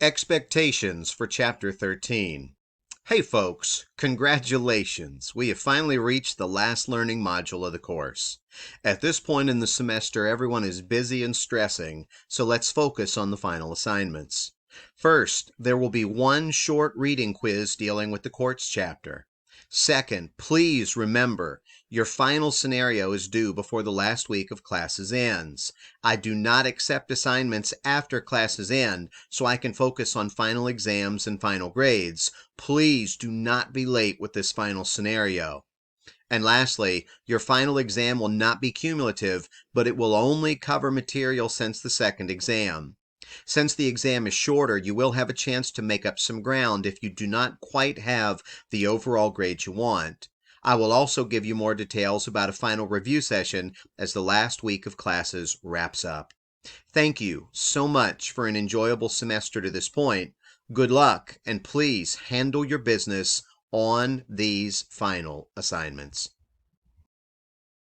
Expectations for Chapter 13. Hey folks, congratulations! We have finally reached the last learning module of the course. At this point in the semester, everyone is busy and stressing, so let's focus on the final assignments. First, there will be one short reading quiz dealing with the quartz chapter. Second, please remember, your final scenario is due before the last week of classes ends. I do not accept assignments after classes end, so I can focus on final exams and final grades. Please do not be late with this final scenario. And lastly, your final exam will not be cumulative, but it will only cover material since the second exam. Since the exam is shorter, you will have a chance to make up some ground if you do not quite have the overall grade you want. I will also give you more details about a final review session as the last week of classes wraps up. Thank you so much for an enjoyable semester to this point. Good luck, and please handle your business on these final assignments.